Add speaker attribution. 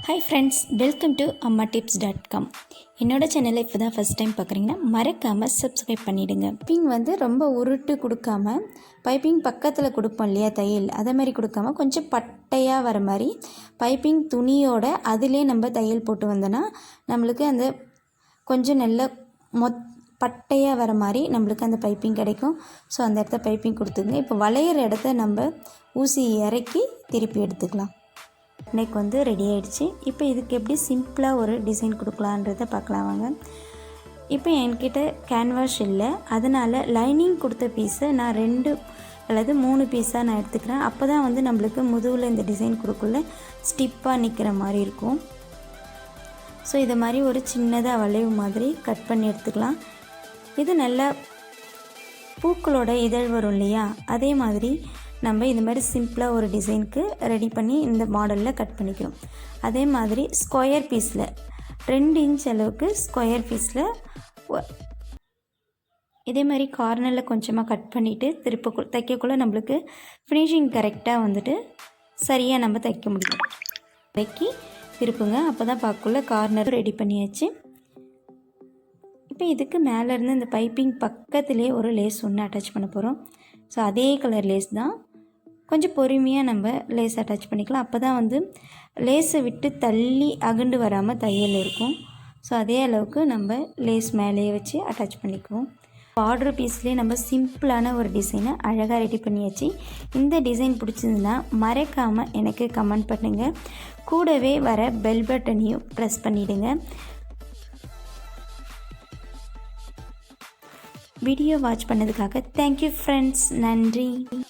Speaker 1: Hi friends, welcome to ammatips.com. என்னோட சேனலை இப்போ தான் ஃபஸ்ட் டைம் பார்க்குறீங்கன்னா மறக்காமல் சப்ஸ்கிரைப் பண்ணிவிடுங்க. பைப்பிங் ரொம்ப உருட்டு கொடுக்காம, பைப்பிங் பக்கத்தில் கொடுப்போம் இல்லையா தையல், அதே மாதிரி கொடுக்காம கொஞ்சம் பட்டையாக வர மாதிரி பைப்பிங் துணியோட அதிலே நம்ம தையல் போட்டு வந்தோன்னா நம்மளுக்கு அந்த கொஞ்சம் நல்ல பட்டையாக வர மாதிரி நம்மளுக்கு அந்த பைப்பிங் கிடைக்கும். ஸோ அந்த இடத்த பைப்பிங் கொடுத்துங்க. இப்போ வளையிற இடத்த நம்ம ஊசி இறக்கி திருப்பி எடுத்துக்கலாம். நெக் ரெடி ஆகிடுச்சு. இப்போ இதுக்கு எப்படி சிம்பிளாக ஒரு டிசைன் கொடுக்கலான்றதை பார்க்கலாம் வாங்க. இப்போ என்கிட்ட கேன்வாஷ் இல்லை, அதனால் லைனிங் கொடுத்த பீஸை நான் 2 அல்லது 3 பீஸாக நான் எடுத்துக்கிறேன். அப்போ தான் நம்மளுக்கு முதுகில் இந்த டிசைன் கொடுக்கல ஸ்டிப்பாக நிற்கிற மாதிரி இருக்கும். ஸோ இதை மாதிரி ஒரு சின்னதாக வளைவு மாதிரி கட் பண்ணி எடுத்துக்கலாம். இது நல்லா பூக்களோட இதழ் வரும் இல்லையா, அதே மாதிரி நம்ம இந்த மாதிரி சிம்பிளாக ஒரு டிசைனுக்கு ரெடி பண்ணி இந்த மாடலில் கட் பண்ணிக்கிறோம். அதே மாதிரி ஸ்கொயர் பீஸில் 2 இன்ச் அளவுக்கு ஸ்கொயர் பீஸில் இதே மாதிரி கார்னரில் கொஞ்சமாக கட் பண்ணிவிட்டு தைக்கக்குள்ளே நம்மளுக்கு ஃபினிஷிங் கரெக்டாக சரியாக நம்ம தைக்க முடியும். தைக்கி திருப்புங்க, அப்போ தான் பார்க்கக்குள்ள கார்னர் ரெடி பண்ணியாச்சு. இப்போ இதுக்கு மேலேருந்து இந்த பைப்பிங் பக்கத்துலேயே ஒரு லேஸ் ஒன்று அட்டாச் பண்ண போகிறோம். ஸோ அதே கலர் லேஸ் தான், கொஞ்சம் பொறுமையாக நம்ம லேஸ் அட்டாச் பண்ணிக்கலாம். அப்போ தான் லேஸை விட்டு தள்ளி அகண்டு வராமல் தையல் இருக்கும். ஸோ அதே அளவுக்கு நம்ம லேஸ் மேலேயே வச்சு அட்டாச் பண்ணிக்குவோம். பார்டர் பீஸ்லேயே நம்ம சிம்பிளான ஒரு டிசைனை அழகாக ரெடி பண்ணியாச்சு. இந்த டிசைன் பிடிச்சிருந்துன்னா மறக்காமல் எனக்கு கமெண்ட் பண்ணுங்கள். கூடவே வர பெல் பட்டனையும் ப்ரெஸ் பண்ணிவிடுங்க. வீடியோ வாட்ச் பண்ணதுக்காக தேங்க்யூ ஃப்ரெண்ட்ஸ். நன்றி.